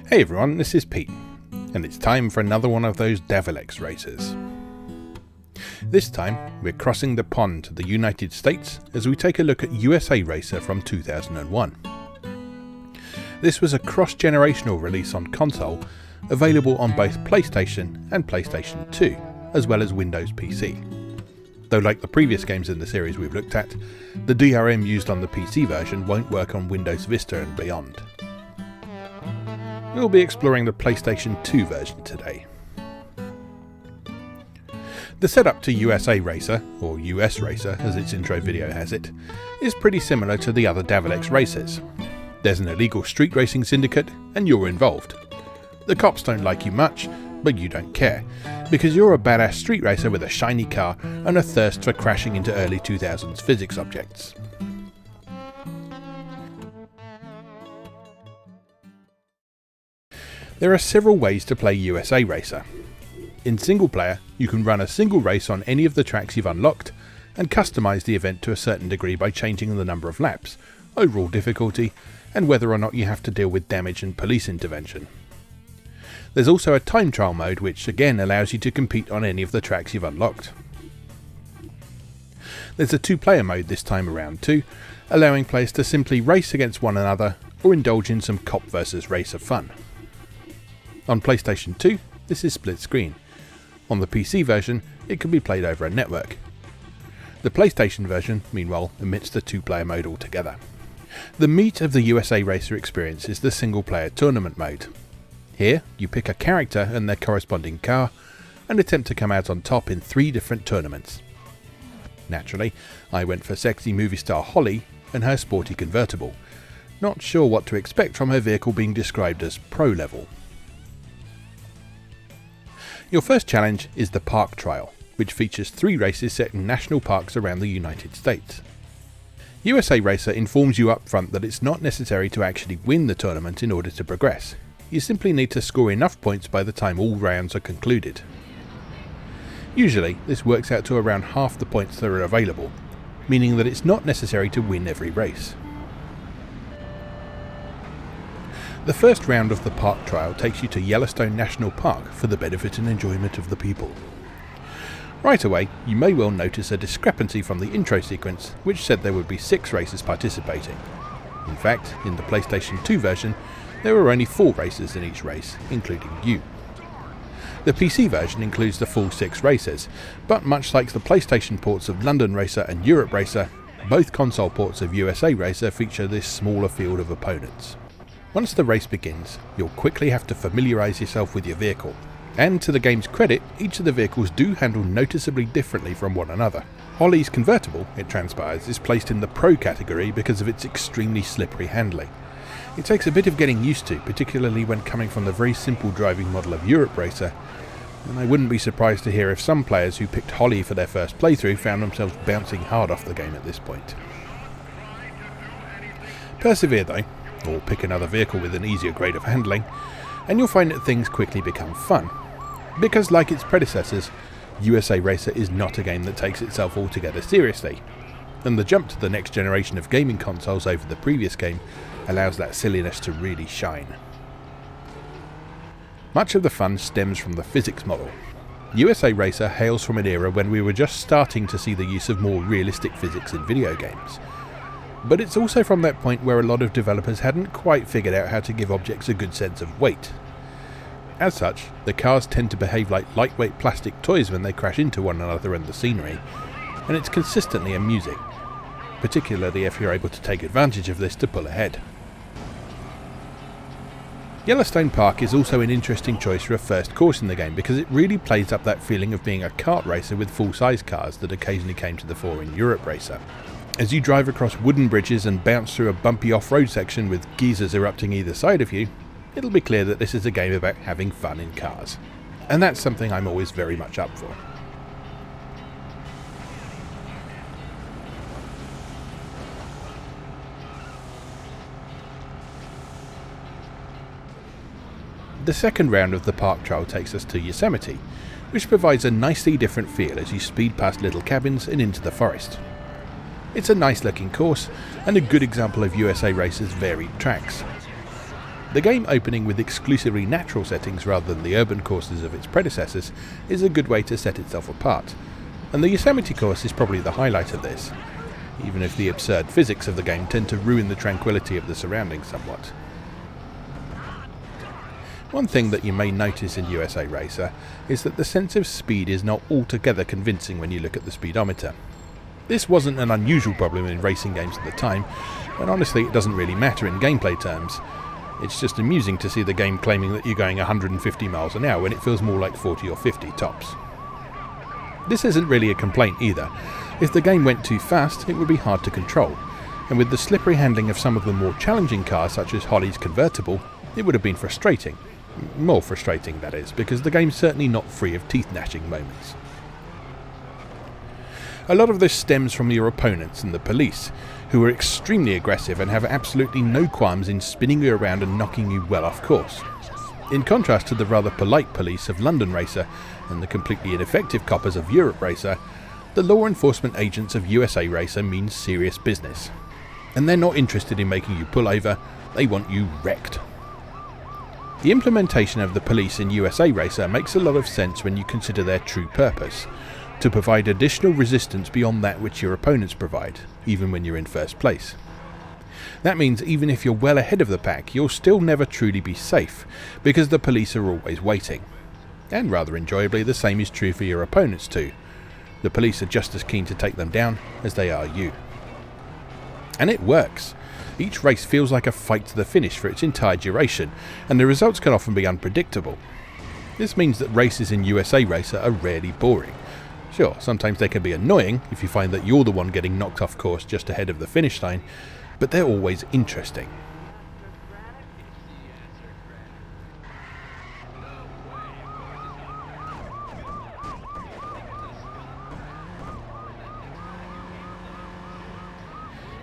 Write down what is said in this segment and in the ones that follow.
Hey everyone, this is Pete, and it's time for another one of those Davilex races. This time, we're crossing the pond to the United States as we take a look at USA Racer from 2001. This was a cross-generational release on console, available on both PlayStation and PlayStation 2, as well as Windows PC. Though like the previous games in the series we've looked at, the DRM used on the PC version won't work on Windows Vista and beyond. We'll be exploring the PlayStation 2 version today. The setup to USA Racer, or US Racer as its intro video has it, is pretty similar to the other Davilex races. There's an illegal street racing syndicate and you're involved. The cops don't like you much, but you don't care, because you're a badass street racer with a shiny car and a thirst for crashing into early 2000s physics objects. There are several ways to play USA Racer. In single player, you can run a single race on any of the tracks you've unlocked and customise the event to a certain degree by changing the number of laps, overall difficulty, and whether or not you have to deal with damage and police intervention. There's also a time trial mode which again allows you to compete on any of the tracks you've unlocked. There's a two-player mode this time around too, allowing players to simply race against one another or indulge in some cop versus racer fun. On PlayStation 2, this is split screen. On the PC version, it can be played over a network. The PlayStation version, meanwhile, omits the two-player mode altogether. The meat of the USA Racer experience is the single-player tournament mode. Here, you pick a character and their corresponding car, and attempt to come out on top in 3 different tournaments. Naturally, I went for sexy movie star Holly and her sporty convertible, not sure what to expect from her vehicle being described as pro-level. Your first challenge is the Park Trial, which features 3 races set in national parks around the United States. USA Racer informs you up front that it's not necessary to actually win the tournament in order to progress. You simply need to score enough points by the time all rounds are concluded. Usually, this works out to around half the points that are available, meaning that it's not necessary to win every race. The first round of the Park Trial takes you to Yellowstone National Park for the benefit and enjoyment of the people. Right away, you may well notice a discrepancy from the intro sequence, which said there would be 6 races participating. In fact, in the PlayStation 2 version, there were only 4 races in each race, including you. The PC version includes the full 6 races, but much like the PlayStation ports of London Racer and Europe Racer, both console ports of USA Racer feature this smaller field of opponents. Once the race begins, you'll quickly have to familiarise yourself with your vehicle, and to the game's credit, each of the vehicles do handle noticeably differently from one another. Holly's convertible, it transpires, is placed in the Pro category because of its extremely slippery handling. It takes a bit of getting used to, particularly when coming from the very simple driving model of Europe Racer, and I wouldn't be surprised to hear if some players who picked Holly for their first playthrough found themselves bouncing hard off the game at this point. Persevere though, or pick another vehicle with an easier grade of handling, and you'll find that things quickly become fun. Because like its predecessors, USA Racer is not a game that takes itself altogether seriously, and the jump to the next generation of gaming consoles over the previous game allows that silliness to really shine. Much of the fun stems from the physics model. USA Racer hails from an era when we were just starting to see the use of more realistic physics in video games. But it's also from that point where a lot of developers hadn't quite figured out how to give objects a good sense of weight. As such, the cars tend to behave like lightweight plastic toys when they crash into one another and the scenery, and it's consistently amusing, particularly if you're able to take advantage of this to pull ahead. Yellowstone Park is also an interesting choice for a first course in the game because it really plays up that feeling of being a kart racer with full-size cars that occasionally came to the fore in Europe Racer. As you drive across wooden bridges and bounce through a bumpy off-road section with geysers erupting either side of you, it'll be clear that this is a game about having fun in cars. And that's something I'm always very much up for. The second round of the Park Trial takes us to Yosemite, which provides a nicely different feel as you speed past little cabins and into the forest. It's a nice looking course, and a good example of USA Racer's varied tracks. The game opening with exclusively natural settings rather than the urban courses of its predecessors is a good way to set itself apart, and the Yosemite course is probably the highlight of this, even if the absurd physics of the game tend to ruin the tranquility of the surroundings somewhat. One thing that you may notice in USA Racer is that the sense of speed is not altogether convincing when you look at the speedometer. This wasn't an unusual problem in racing games at the time, and honestly it doesn't really matter in gameplay terms. It's just amusing to see the game claiming that you're going 150 miles an hour when it feels more like 40 or 50 tops. This isn't really a complaint either. If the game went too fast, it would be hard to control, and with the slippery handling of some of the more challenging cars such as Holly's convertible, it would have been frustrating. More frustrating, that is, because the game's certainly not free of teeth-gnashing moments. A lot of this stems from your opponents and the police, who are extremely aggressive and have absolutely no qualms in spinning you around and knocking you well off course. In contrast to the rather polite police of London Racer and the completely ineffective coppers of Europe Racer, the law enforcement agents of USA Racer mean serious business. And they're not interested in making you pull over, they want you wrecked. The implementation of the police in USA Racer makes a lot of sense when you consider their true purpose: to provide additional resistance beyond that which your opponents provide, even when you're in first place. That means even if you're well ahead of the pack, you'll still never truly be safe, because the police are always waiting. And rather enjoyably, the same is true for your opponents too. The police are just as keen to take them down as they are you. And it works. Each race feels like a fight to the finish for its entire duration, and the results can often be unpredictable. This means that races in USA Racer are rarely boring. Sure, sometimes they can be annoying if you find that you're the one getting knocked off course just ahead of the finish line, but they're always interesting.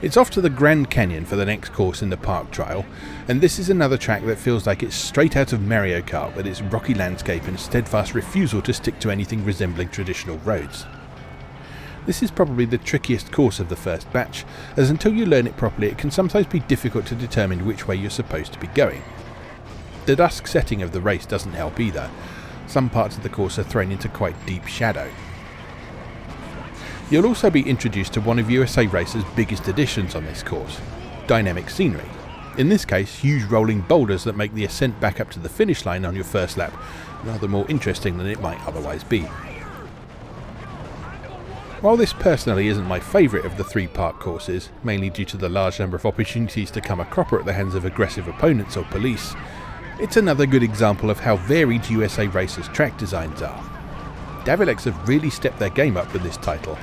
It's off to the Grand Canyon for the next course in the park trial, and this is another track that feels like it's straight out of Mario Kart with its rocky landscape and steadfast refusal to stick to anything resembling traditional roads. This is probably the trickiest course of the first batch, as until you learn it properly it can sometimes be difficult to determine which way you're supposed to be going. The dusk setting of the race doesn't help either. Some parts of the course are thrown into quite deep shadow. You'll also be introduced to one of USA Racer's biggest additions on this course: dynamic scenery. In this case, huge rolling boulders that make the ascent back up to the finish line on your first lap rather more interesting than it might otherwise be. While this personally isn't my favourite of the three park courses, mainly due to the large number of opportunities to come a cropper at the hands of aggressive opponents or police, it's another good example of how varied USA Racer's track designs are. Davilex have really stepped their game up with this title,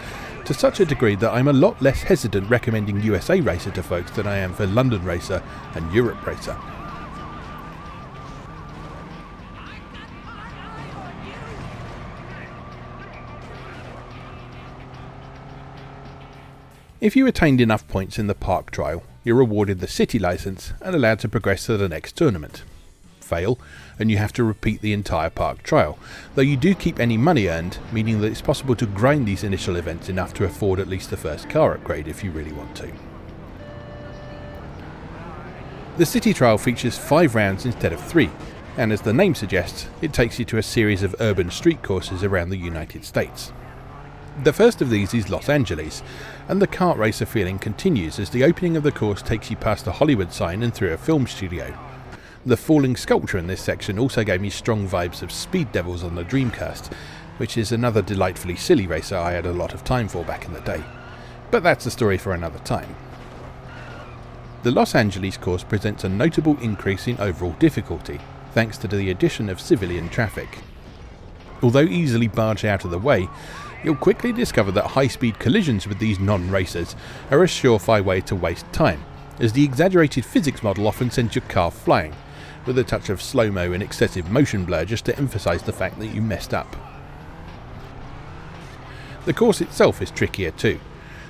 to such a degree that I'm a lot less hesitant recommending USA Racer to folks than I am for London Racer and Europe Racer. If you attained enough points in the park trial, you're awarded the city license and allowed to progress to the next tournament. Fail, and you have to repeat the entire park trial, though you do keep any money earned, meaning that it's possible to grind these initial events enough to afford at least the first car upgrade if you really want to. The city trial features 5 rounds instead of 3, and as the name suggests, it takes you to a series of urban street courses around the United States. The first of these is Los Angeles, and the kart racer feeling continues as the opening of the course takes you past the Hollywood sign and through a film studio. The falling sculpture in this section also gave me strong vibes of Speed Devils on the Dreamcast, which is another delightfully silly racer I had a lot of time for back in the day. But that's a story for another time. The Los Angeles course presents a notable increase in overall difficulty, thanks to the addition of civilian traffic. Although easily barged out of the way, you'll quickly discover that high-speed collisions with these non-racers are a surefire way to waste time, as the exaggerated physics model often sends your car flying, with a touch of slow-mo and excessive motion blur just to emphasise the fact that you messed up. The course itself is trickier too.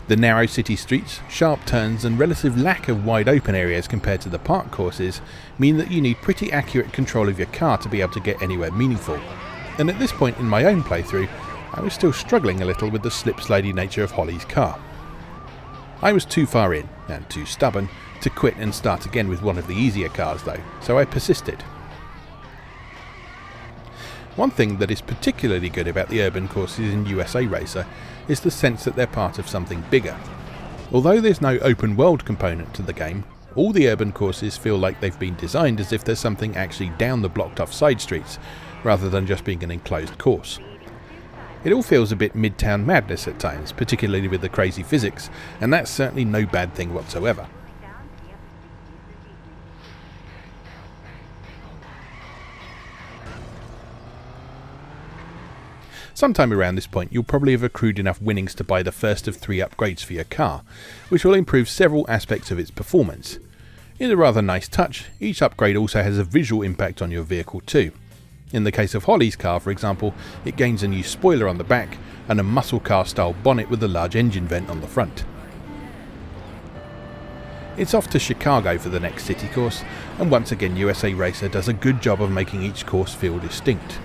The narrow city streets, sharp turns and relative lack of wide open areas compared to the park courses mean that you need pretty accurate control of your car to be able to get anywhere meaningful, and at this point in my own playthrough I was still struggling a little with the slip-slidey nature of Holly's car. I was too far in, and too stubborn, to quit and start again with one of the easier cars though, so I persisted. One thing that is particularly good about the urban courses in USA Racer is the sense that they're part of something bigger. Although there's no open world component to the game, all the urban courses feel like they've been designed as if there's something actually down the blocked off side streets, rather than just being an enclosed course. It all feels a bit Midtown Madness at times, particularly with the crazy physics, and that's certainly no bad thing whatsoever. Sometime around this point you'll probably have accrued enough winnings to buy the first of 3 upgrades for your car, which will improve several aspects of its performance. In a rather nice touch, each upgrade also has a visual impact on your vehicle too. In the case of Holly's car, for example, it gains a new spoiler on the back and a muscle car style bonnet with a large engine vent on the front. It's off to Chicago for the next city course, and once again USA Racer does a good job of making each course feel distinct.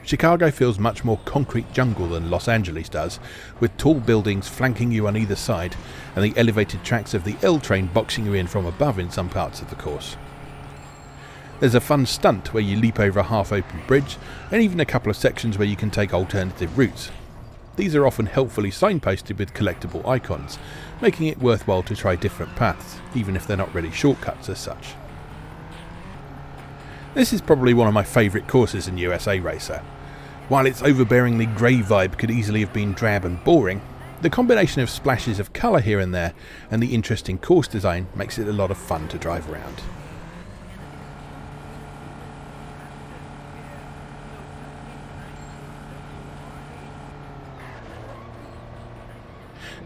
Chicago feels much more concrete jungle than Los Angeles does, with tall buildings flanking you on either side and the elevated tracks of the L train boxing you in from above in some parts of the course. There's a fun stunt where you leap over a half-open bridge, and even a couple of sections where you can take alternative routes. These are often helpfully signposted with collectible icons, making it worthwhile to try different paths, even if they're not really shortcuts as such. This is probably one of my favourite courses in USA Racer. While its overbearingly grey vibe could easily have been drab and boring, the combination of splashes of colour here and there and the interesting course design makes it a lot of fun to drive around.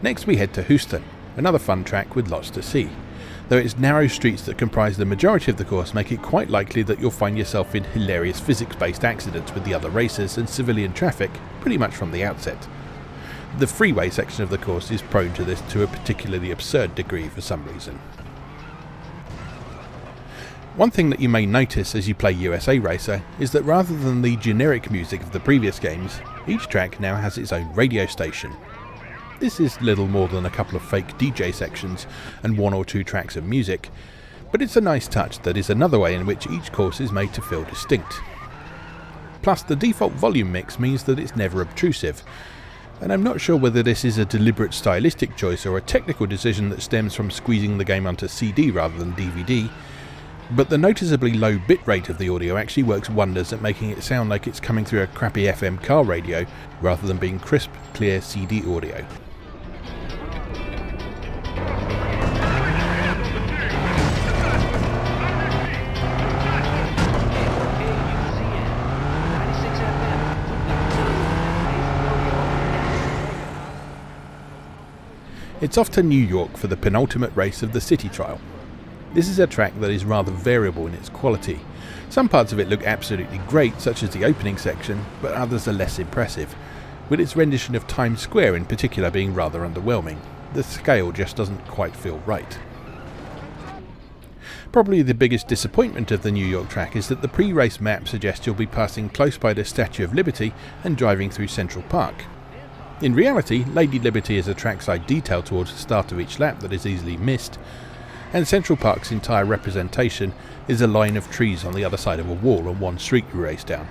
Next we head to Houston, another fun track with lots to see. Though its narrow streets that comprise the majority of the course make it quite likely that you'll find yourself in hilarious physics-based accidents with the other racers and civilian traffic pretty much from the outset. The freeway section of the course is prone to this to a particularly absurd degree for some reason. One thing that you may notice as you play USA Racer is that rather than the generic music of the previous games, each track now has its own radio station. This is little more than a couple of fake DJ sections and 1 or 2 tracks of music, but it's a nice touch that is another way in which each course is made to feel distinct. Plus, the default volume mix means that it's never obtrusive, and I'm not sure whether this is a deliberate stylistic choice or a technical decision that stems from squeezing the game onto CD rather than DVD, but the noticeably low bitrate of the audio actually works wonders at making it sound like it's coming through a crappy FM car radio rather than being crisp, clear CD audio. It's off to New York for the penultimate race of the City Trial. This is a track that is rather variable in its quality. Some parts of it look absolutely great, such as the opening section, but others are less impressive, with its rendition of Times Square in particular being rather underwhelming. The scale just doesn't quite feel right. Probably the biggest disappointment of the New York track is that the pre-race map suggests you'll be passing close by the Statue of Liberty and driving through Central Park. In reality, Lady Liberty is a trackside detail towards the start of each lap that is easily missed, and Central Park's entire representation is a line of trees on the other side of a wall on one street you race down.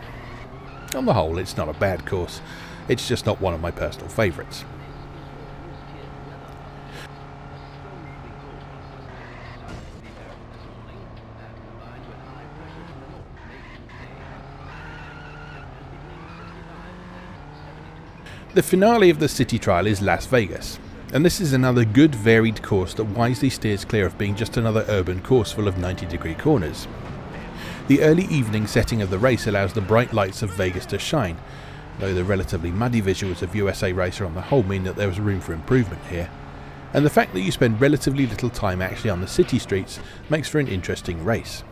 On the whole, it's not a bad course, it's just not one of my personal favourites. The finale of the City Trial is Las Vegas, and this is another good varied course that wisely steers clear of being just another urban course full of 90-degree corners. The early evening setting of the race allows the bright lights of Vegas to shine, though the relatively muddy visuals of USA Racer on the whole mean that there is room for improvement here, and the fact that you spend relatively little time actually on the city streets makes for an interesting race.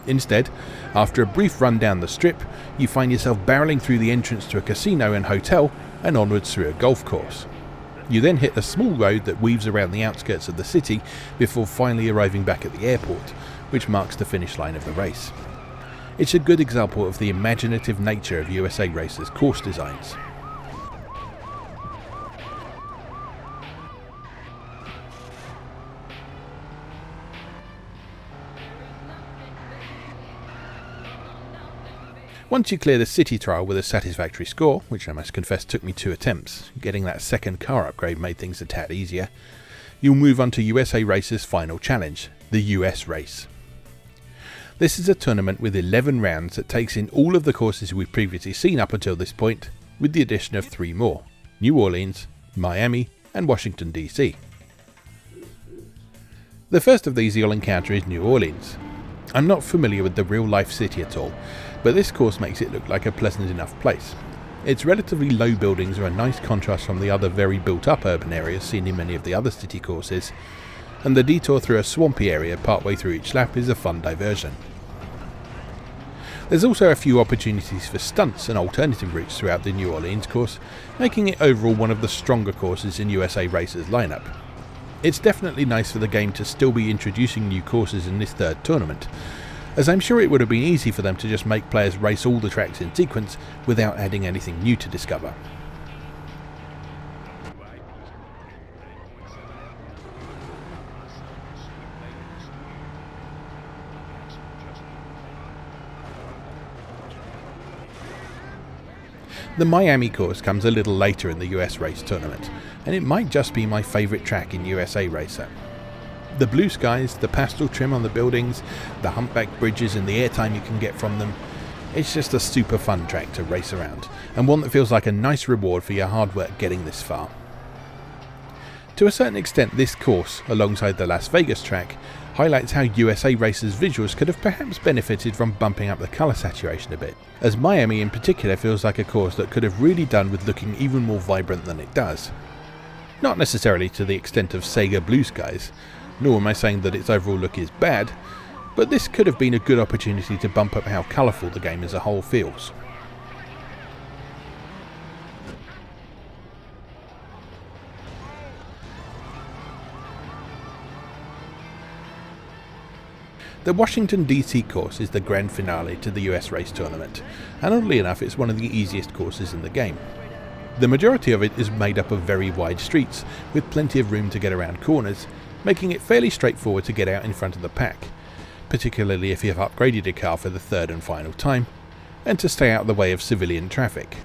Instead, after a brief run down the strip, you find yourself barreling through the entrance to a casino and hotel and onwards through a golf course. You then hit a small road that weaves around the outskirts of the city before finally arriving back at the airport, which marks the finish line of the race. It's a good example of the imaginative nature of USA Racer's course designs. Once you clear the city trial with a satisfactory score, which I must confess took me 2 attempts, getting that second car upgrade made things a tad easier, you'll move on to USA Racer's final challenge, the US Race. This is a tournament with 11 rounds that takes in all of the courses we've previously seen up until this point, with the addition of 3 more: New Orleans, Miami and Washington DC. The first of these you'll encounter is New Orleans. I'm not familiar with the real life city at all, but this course makes it look like a pleasant enough place. Its relatively low buildings are a nice contrast from the other very built up urban areas seen in many of the other city courses, and the detour through a swampy area partway through each lap is a fun diversion. There's also a few opportunities for stunts and alternative routes throughout the New Orleans course, making it overall one of the stronger courses in USA Racer's lineup. It's definitely nice for the game to still be introducing new courses in this third tournament, as I'm sure it would have been easy for them to just make players race all the tracks in sequence without adding anything new to discover. The Miami course comes a little later in the US Race tournament, and it might just be my favourite track in USA Racer. The blue skies, the pastel trim on the buildings, the humpback bridges and the airtime you can get from them, it's just a super fun track to race around, and one that feels like a nice reward for your hard work getting this far. To a certain extent, this course, alongside the Las Vegas track, highlights how USA Racer's visuals could have perhaps benefited from bumping up the colour saturation a bit, as Miami in particular feels like a course that could have really done with looking even more vibrant than it does. Not necessarily to the extent of Sega Blue Skies, nor am I saying that its overall look is bad, but this could have been a good opportunity to bump up how colourful the game as a whole feels. The Washington DC course is the grand finale to the US Race tournament, and oddly enough it's one of the easiest courses in the game. The majority of it is made up of very wide streets, with plenty of room to get around corners, making it fairly straightforward to get out in front of the pack, particularly if you have upgraded your car for the third and final time, and to stay out of the way of civilian traffic.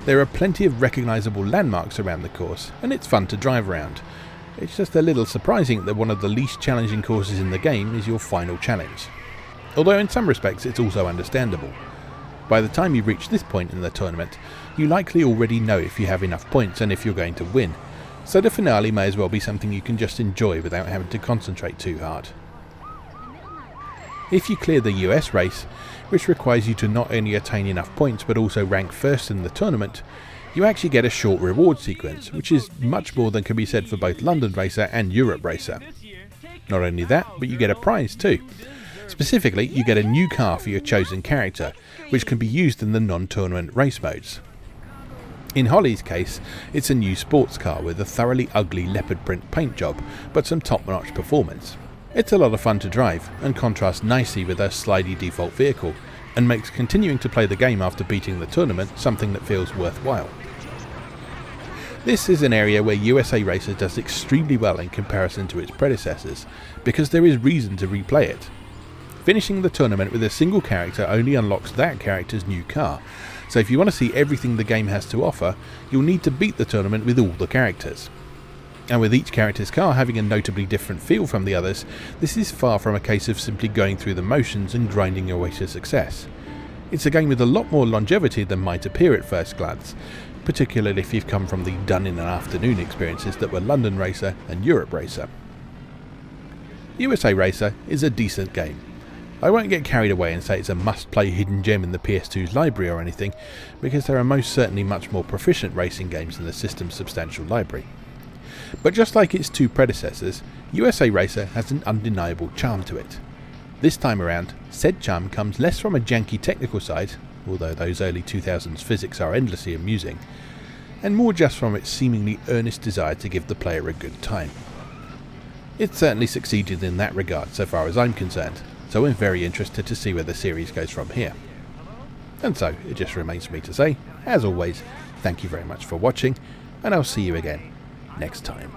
There are plenty of recognisable landmarks around the course, and it's fun to drive around. It's just a little surprising that one of the least challenging courses in the game is your final challenge. Although in some respects it's also understandable. By the time you reach this point in the tournament, you likely already know if you have enough points and if you're going to win, so the finale may as well be something you can just enjoy without having to concentrate too hard. If you clear the US race, which requires you to not only attain enough points but also rank first in the tournament, you actually get a short reward sequence, which is much more than can be said for both London Racer and Europe Racer. Not only that, but you get a prize too. Specifically, you get a new car for your chosen character, which can be used in the non-tournament race modes. In Holly's case, it's a new sports car with a thoroughly ugly leopard print paint job, but some top-notch performance. It's a lot of fun to drive, and contrasts nicely with her slidey default vehicle, and makes continuing to play the game after beating the tournament something that feels worthwhile. This is an area where USA Racer does extremely well in comparison to its predecessors, because there is reason to replay it. Finishing the tournament with a single character only unlocks that character's new car, so if you want to see everything the game has to offer, you'll need to beat the tournament with all the characters. And with each character's car having a notably different feel from the others, this is far from a case of simply going through the motions and grinding your way to success. It's a game with a lot more longevity than might appear at first glance, particularly if you've come from the done in an afternoon experiences that were London Racer and Europe Racer. USA Racer is a decent game. I won't get carried away and say it's a must-play hidden gem in the PS2's library or anything, because there are most certainly much more proficient racing games in the system's substantial library. But just like its two predecessors, USA Racer has an undeniable charm to it. This time around, said charm comes less from a janky technical side, although those early 2000s physics are endlessly amusing, and more just from its seemingly earnest desire to give the player a good time. It certainly succeeded in that regard so far as I'm concerned, so I'm very interested to see where the series goes from here. And so, it just remains for me to say, as always, thank you very much for watching, and I'll see you again next time.